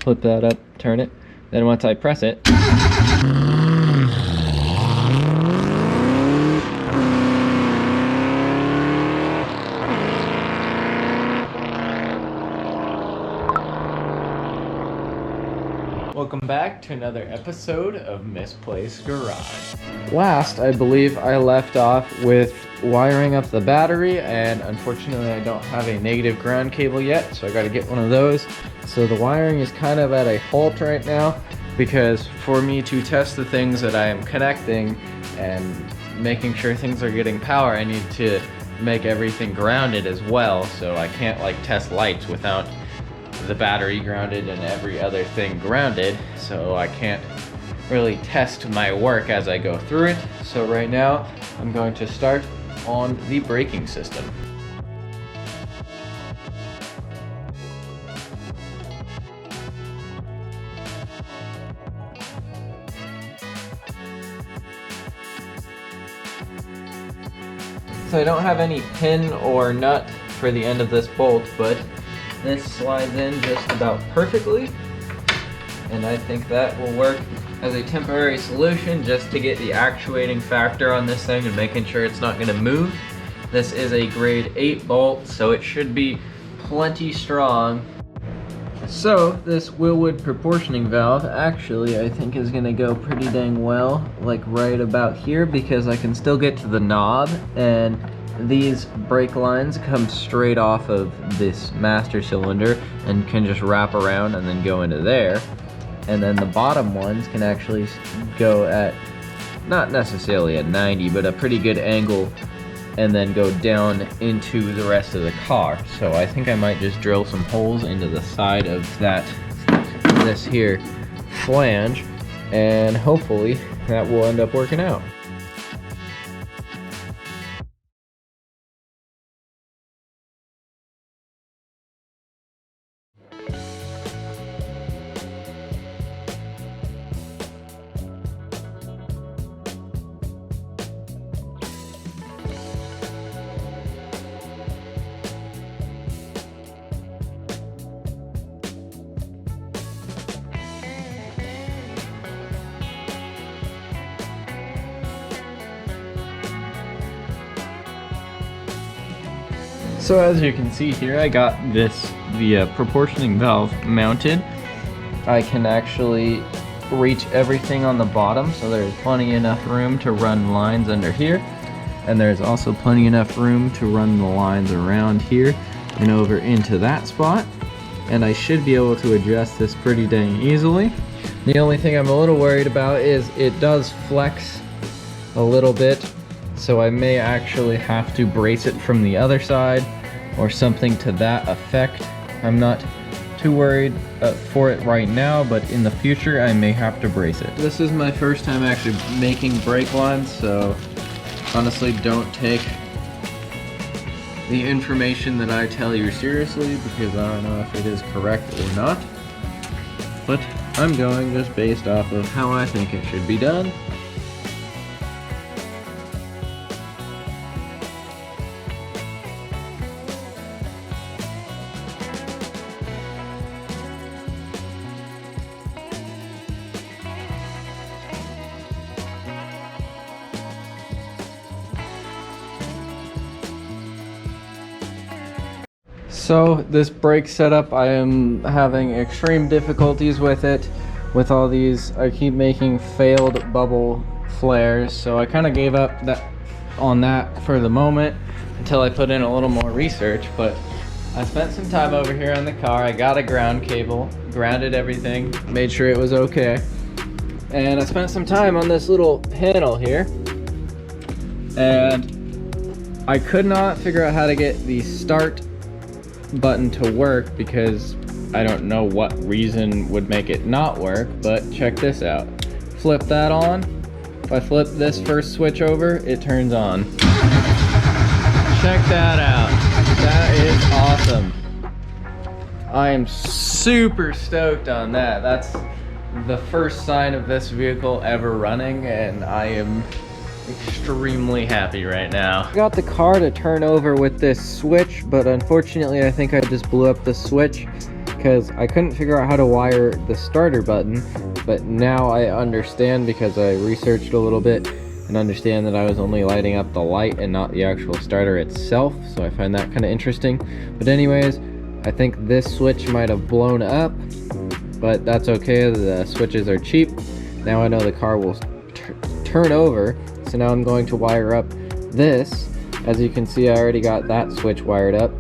flip that up, turn it. Then once I press it, welcome back to another episode of Misplaced Garage. Last, I believe I left off with wiring up the battery, and unfortunately I don't have a negative ground cable yet, so I gotta get one of those. So the wiring is kind of at a halt right now, because for me to test the things that I am connecting and making sure things are getting power, I need to make everything grounded as well, so I can't like test lights without the battery grounded and every other thing grounded, so I can't really test my work as I go through it. So right now I'm going to start on the braking system. So I don't have any pin or nut for the end of this bolt, but this slides in just about perfectly, and I think that will work as a temporary solution just to get the actuating factor on this thing and making sure it's not going to move. This is a grade 8 bolt, so it should be plenty strong. So this Willwood proportioning valve actually I think is going to go pretty dang well, like right about here, because I can still get to the knob, and these brake lines come straight off of this master cylinder and can just wrap around and then go into there. And then the bottom ones can actually go at, not necessarily at 90, but a pretty good angle, and then go down into the rest of the car. So I think I might just drill some holes into the side of this here flange, and hopefully that will end up working out. So as you can see here, I got the proportioning valve mounted. I can actually reach everything on the bottom, so there's plenty enough room to run lines under here, and there's also plenty enough room to run the lines around here and over into that spot, and I should be able to adjust this pretty dang easily. The only thing I'm a little worried about is it does flex a little bit, so I may actually have to brace it from the other side or something to that effect. I'm not too worried for it right now, but in the future I may have to brace it. This is my first time actually making brake lines, so honestly don't take the information that I tell you seriously, because I don't know if it is correct or not, but I'm going just based off of how I think it should be done. So this brake setup, I am having extreme difficulties with it. With all these, I keep making failed bubble flares, so I kind of gave up on that for the moment until I put in a little more research. But I spent some time over here on the car. I got a ground cable, grounded everything, made sure it was okay, and I spent some time on this little panel here, and I could not figure out how to get the start button to work, because I don't know what reason would make it not work. But check this out. Flip that on. If I flip this first switch over, it turns on. Check that out. That is awesome. I am super stoked on that. That's the first sign of this vehicle ever running, and I am extremely happy right now. I got the car to turn over with this switch, but unfortunately I think I just blew up the switch because I couldn't figure out how to wire the starter button, but now I understand because I researched a little bit and understand that I was only lighting up the light and not the actual starter itself, so I find that kind of interesting. But anyways, I think this switch might have blown up, but that's okay, the switches are cheap. Now I know the car will turn over, so now I'm going to wire up this. As you can see, I already got that switch wired up,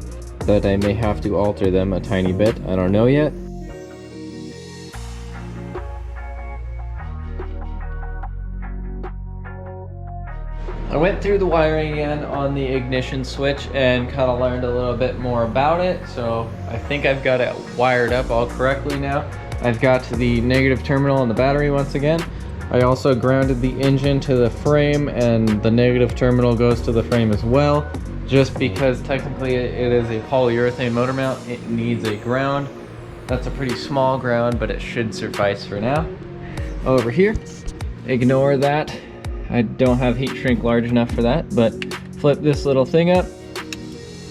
but I may have to alter them a tiny bit, I don't know yet. I went through the wiring again on the ignition switch and kind of learned a little bit more about it, so I think I've got it wired up all correctly now. I've got the negative terminal on the battery once again. I also grounded the engine to the frame, and the negative terminal goes to the frame as well, just because technically it is a polyurethane motor mount. It needs a ground. That's a pretty small ground, but it should suffice for now. Over here, ignore that. I don't have heat shrink large enough for that, but flip this little thing up.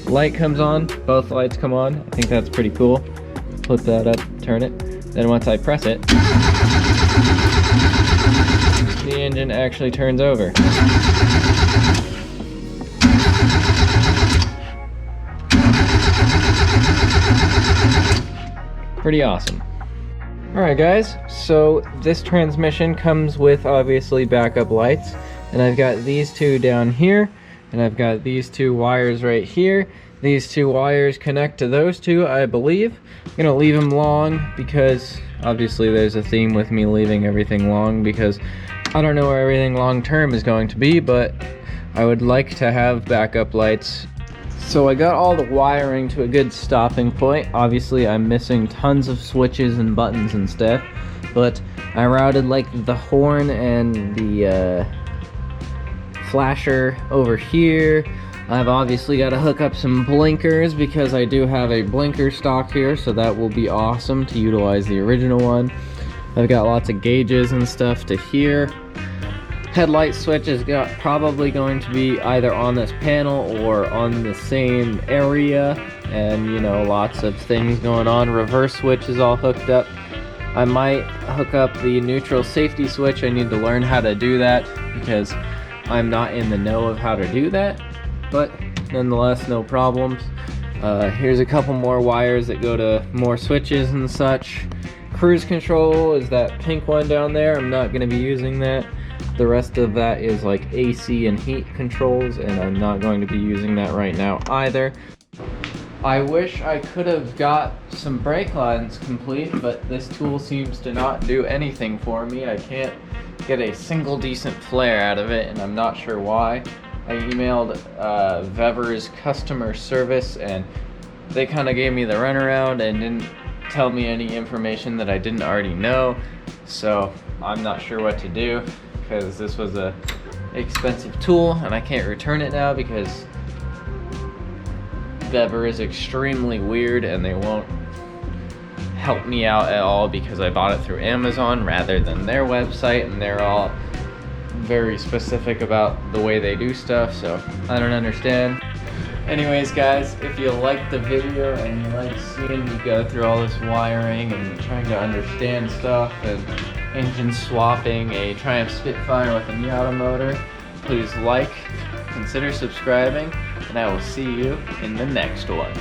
Light comes on, both lights come on. I think that's pretty cool. Flip that up, turn it. Then once I press it, the engine actually turns over. Pretty awesome. Alright guys, so this transmission comes with obviously backup lights, and I've got these two down here, and I've got these two wires right here. These two wires connect to those two, I believe. I'm gonna leave them long because obviously there's a theme with me leaving everything long, because I don't know where everything long term is going to be, but I would like to have backup lights. So I got all the wiring to a good stopping point. Obviously I'm missing tons of switches and buttons and stuff, but I routed like the horn and the flasher over here. I've obviously got to hook up some blinkers because I do have a blinker stock here, so that will be awesome to utilize the original one. I've got lots of gauges and stuff to here. Headlight switch is probably going to be either on this panel or on the same area, and you know, lots of things going on. Reverse switch is all hooked up. I might hook up the neutral safety switch. I need to learn how to do that because I'm not in the know of how to do that, but nonetheless, no problems. Here's a couple more wires that go to more switches and such. Cruise control is that pink one down there. I'm not going to be using that. The rest of that is like AC and heat controls, and I'm not going to be using that right now either. I wish I could have got some brake lines complete, but this tool seems to not do anything for me. I can't get a single decent flare out of it, and I'm not sure why. I emailed Weber's customer service, and they kind of gave me the runaround and didn't tell me any information that I didn't already know, so I'm not sure what to do, because this was a expensive tool and I can't return it now because Weber is extremely weird and they won't help me out at all because I bought it through Amazon rather than their website, and they're all very specific about the way they do stuff, so I don't understand. Anyways guys, if you liked the video and you like seeing me go through all this wiring and trying to understand stuff and engine swapping a Triumph Spitfire with a Miata motor, please like, consider subscribing, and I will see you in the next one.